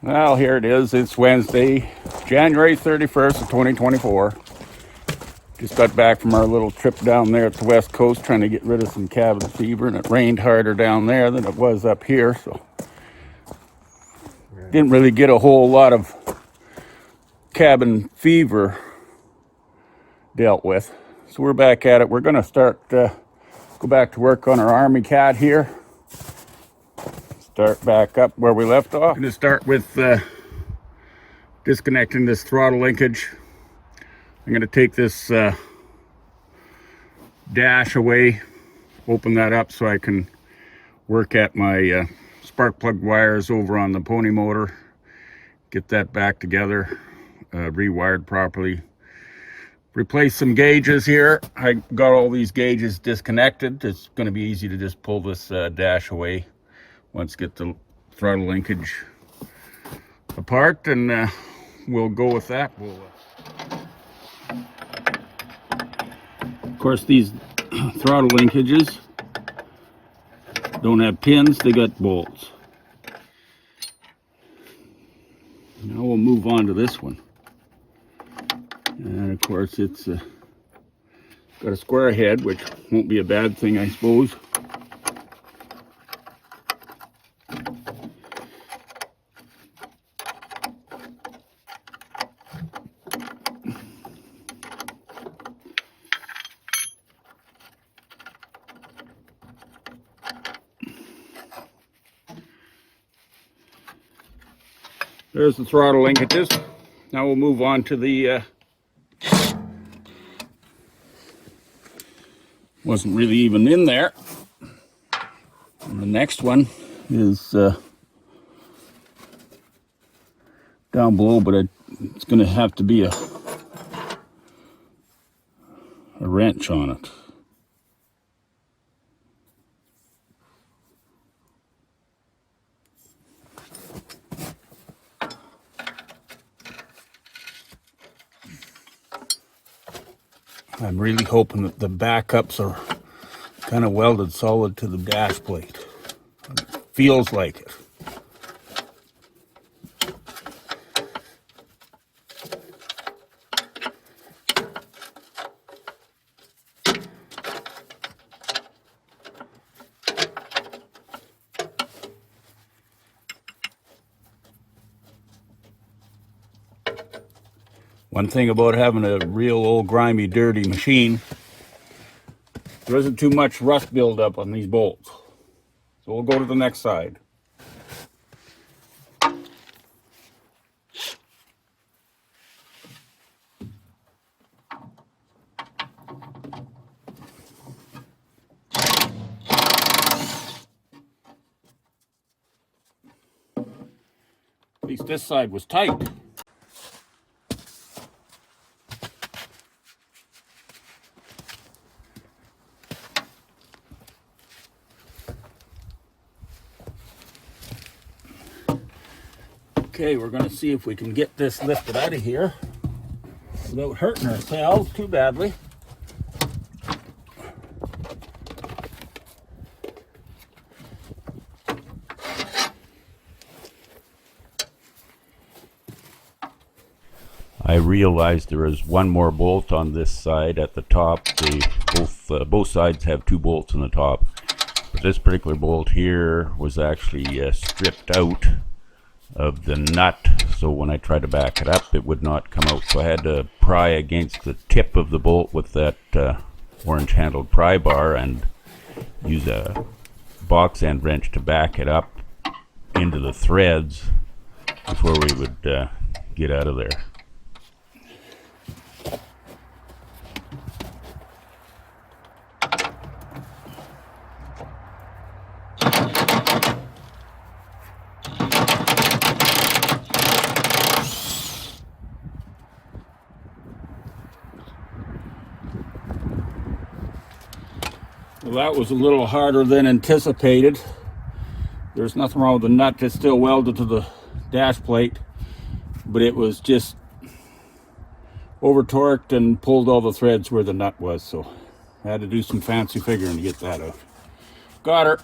Well, here it is. It's Wednesday, January 31st of 2024. Just got back from our little trip down there at the West Coast trying to get rid of some cabin fever, and it rained harder down there than it was up here, so didn't really get a whole lot of cabin fever dealt with. So we're back at it. We're going to go back to work on our Army cat here. Start back up where we left off. I'm going to start with disconnecting this throttle linkage. I'm going to take this dash away, open that up so I can work at my spark plug wires over on the pony motor, get that back together, rewired properly. Replace some gauges here. I got all these gauges disconnected. It's going to be easy to just pull this dash away once get the throttle linkage apart, and we'll go with that. Of course, these throttle linkages don't have pins, they got bolts. Now we'll move on to this one. And of course, it's got a square head, which won't be a bad thing, I suppose. There's the throttle linkages. Now we'll move on to the wasn't really even in there. And the next one is down below, but it's going to have to be a wrench on it. I'm really hoping that the backups are kind of welded solid to the dash plate. It feels like it. One thing about having a real old grimy dirty machine, there isn't too much rust buildup on these bolts. So we'll go to the next side. At least this side was tight. Okay, we're going to see if we can get this lifted out of here without hurting ourselves too badly. I realized there is one more bolt on this side at the top. Both sides have two bolts on the top, but this particular bolt here was actually stripped out of the nut, so when I tried to back it up it would not come out, so I had to pry against the tip of the bolt with that orange handled pry bar and use a box end wrench to back it up into the threads before we would get out of there. Well, that was a little harder than anticipated. There's nothing wrong with the nut, it's still welded to the dash plate, but it was just over torqued and pulled all the threads where the nut was, so I had to do some fancy figuring to get that out. Got her.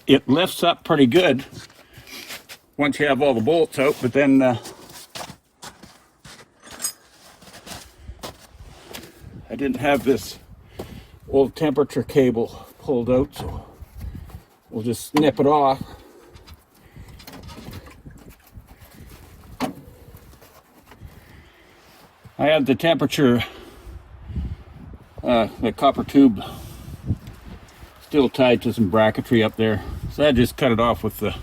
it lifts up pretty good once you have all the bolts out, but then I didn't have this old temperature cable pulled out, so we'll just snip it off. I have the temperature, the copper tube still tied to some bracketry up there, so I just cut it off with the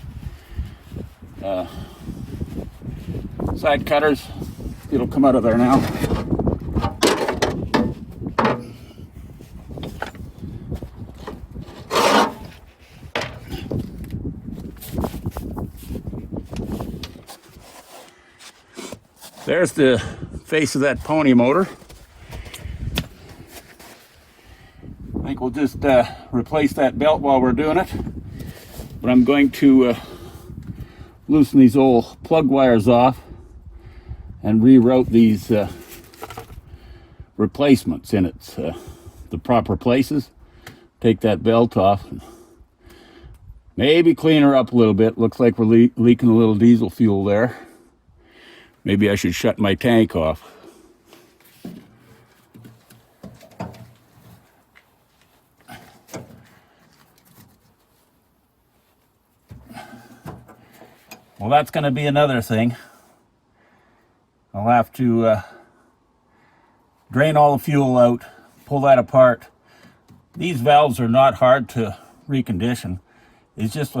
side cutters. It'll come out of there now. There's the face of that pony motor. I think we'll just replace that belt while we're doing it. But I'm going to loosen these old plug wires off and reroute these replacements in its the proper places. Take that belt off. Maybe clean her up a little bit. Looks like we're leaking a little diesel fuel there. Maybe I should shut my tank off. Well, that's going to be another thing. I'll have to drain all the fuel out, pull that apart. These valves are not hard to recondition. It's just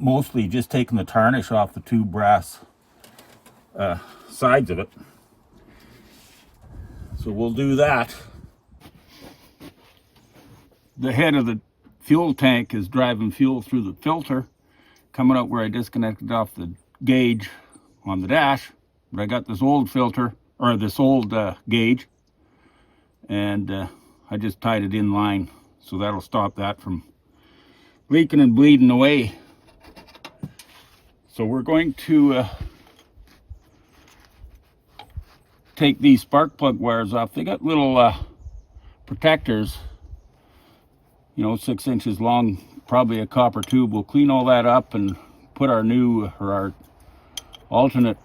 mostly just taking the tarnish off the two brass sides of it. So we'll do that. The head of the fuel tank is driving fuel through the filter, coming out where I disconnected off the gauge on the dash. But I got this old filter, or this old gauge, and I just tied it in line, so that'll stop that from leaking and bleeding away. So we're going to take these spark plug wires off. They got little protectors, you know, 6 inches long, probably a copper tube. We'll clean all that up and put our new, or our alternate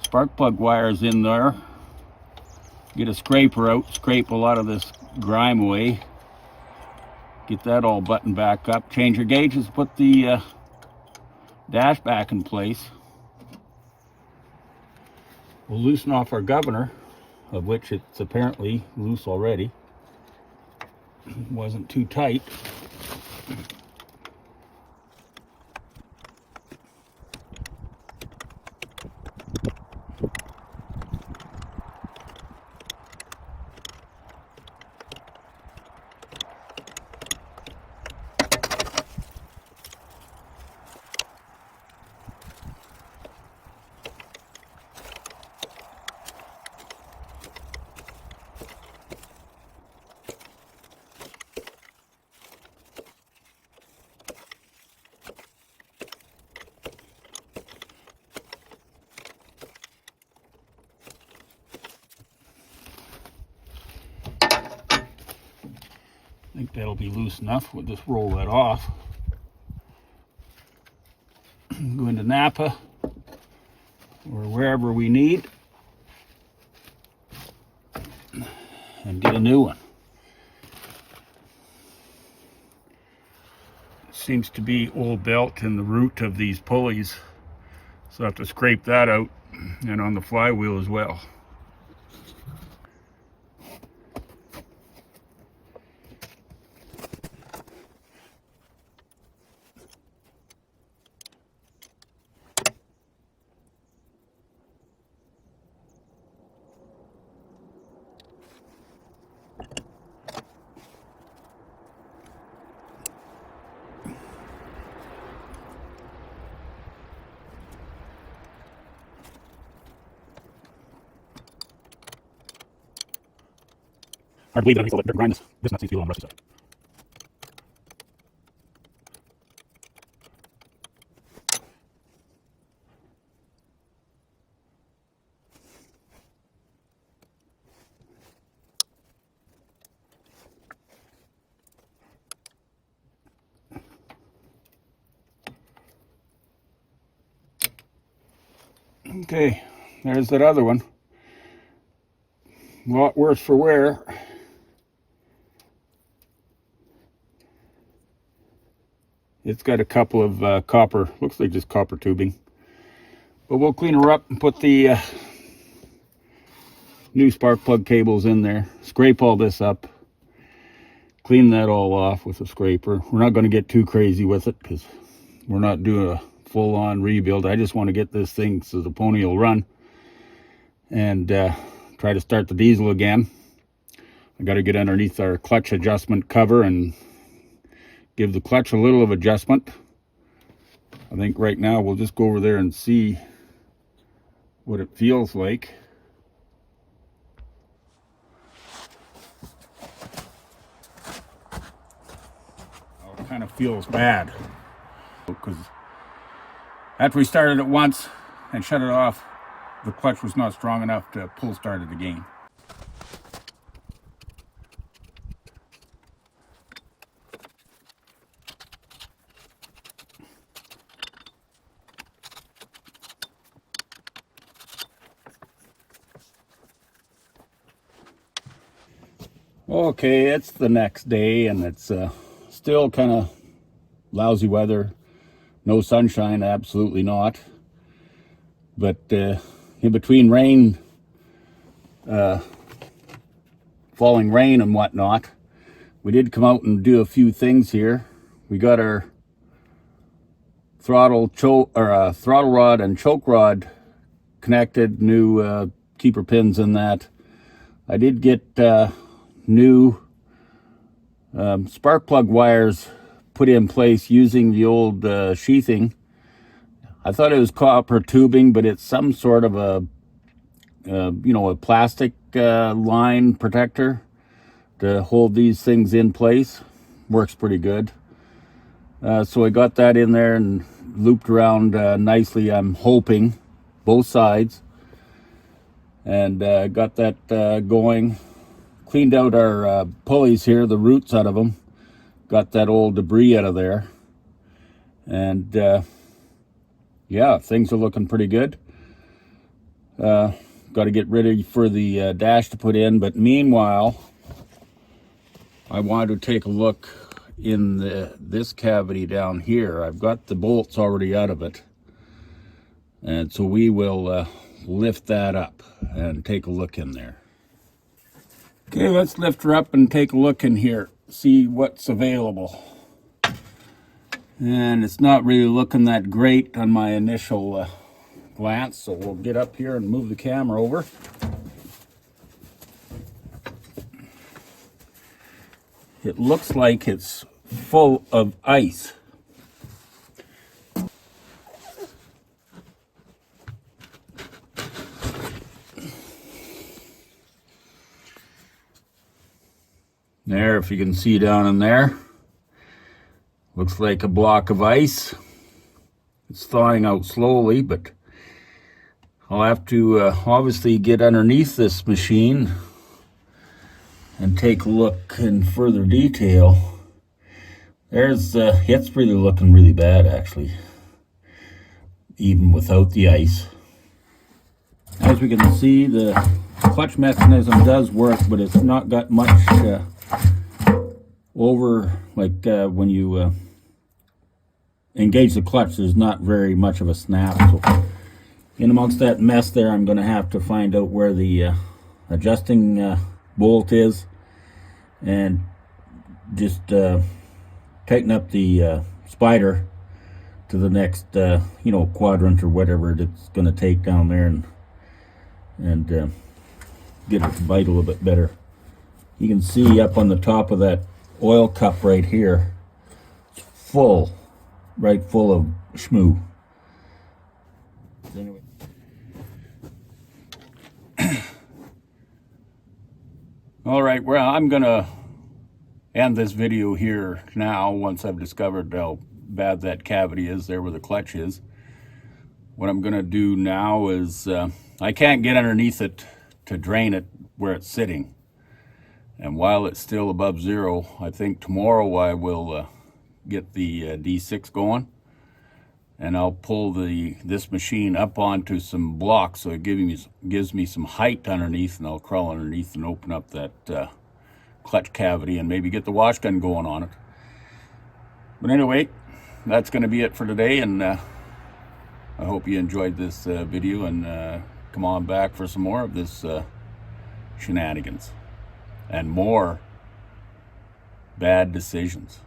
spark plug wires in there. Get a scraper out, scrape a lot of this grime away. Get that all buttoned back up. Change your gauges, put the dash back in place. We'll loosen off our governor, of which it's apparently loose already. It wasn't too tight. I think that'll be loose enough. We'll just roll that off. Go into Napa or wherever we need and get a new one. Seems to be old belt in the root of these pulleys, so I have to scrape that out, and on the flywheel as well. Hard to believe that underneath all that dirt grind, this nut seems to be a little on the rusty side. Okay, there's that other one. A lot worse for wear. It's got a couple of copper, looks like just copper tubing. But we'll clean her up and put the new spark plug cables in there. Scrape all this up. Clean that all off with a scraper. We're not going to get too crazy with it because we're not doing a full-on rebuild. I just want to get this thing so the pony will run and try to start the diesel again. I got to get underneath our clutch adjustment cover and give the clutch a little of adjustment. I think right now we'll just go over there and see what it feels like. Oh, it kind of feels bad because after we started it once and shut it off, the clutch was not strong enough to pull start it again. Okay, it's the next day and it's still kind of lousy weather. No sunshine, absolutely not. But in between rain, falling rain and whatnot, we did come out and do a few things here. We got our throttle rod and choke rod connected, new keeper pins in that. I did get new spark plug wires put in place using the old sheathing. I thought it was copper tubing, but it's some sort of a a plastic line protector to hold these things in place. Works pretty good. So I got that in there and looped around nicely, I'm hoping, both sides. And got that going. Cleaned out our pulleys here, the roots out of them. Got that old debris out of there. And yeah, things are looking pretty good. Got to get ready for the dash to put in. But meanwhile, I wanted to take a look in this cavity down here. I've got the bolts already out of it. And so we will lift that up and take a look in there. Okay, let's lift her up and take a look in here, see what's available. And it's not really looking that great on my initial glance, so we'll get up here and move the camera over. It looks like it's full of ice. There, if you can see down in there, looks like a block of ice. It's thawing out slowly, but I'll have to obviously get underneath this machine and take a look in further detail. There's, it's really looking really bad actually, even without the ice. As we can see, the clutch mechanism does work, but it's not got much over, like when you engage the clutch, there's not very much of a snap. So in amongst that mess there, I'm going to have to find out where the adjusting bolt is and just tighten up the spider to the next quadrant or whatever it's going to take down there and get it to bite a little bit better. You can see up on the top of that oil cup right here, it's full, right full of schmoo. Anyway. All right, well, I'm gonna end this video here now once I've discovered how bad that cavity is there where the clutch is. What I'm gonna do now is, I can't get underneath it to drain it where it's sitting. And while it's still above zero, I think tomorrow I will get the D6 going and I'll pull this machine up onto some blocks so it gives me some height underneath, and I'll crawl underneath and open up that clutch cavity and maybe get the wash gun going on it. But anyway, that's going to be it for today, and I hope you enjoyed this video, and come on back for some more of this shenanigans and more bad decisions.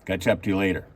Catch up to you later.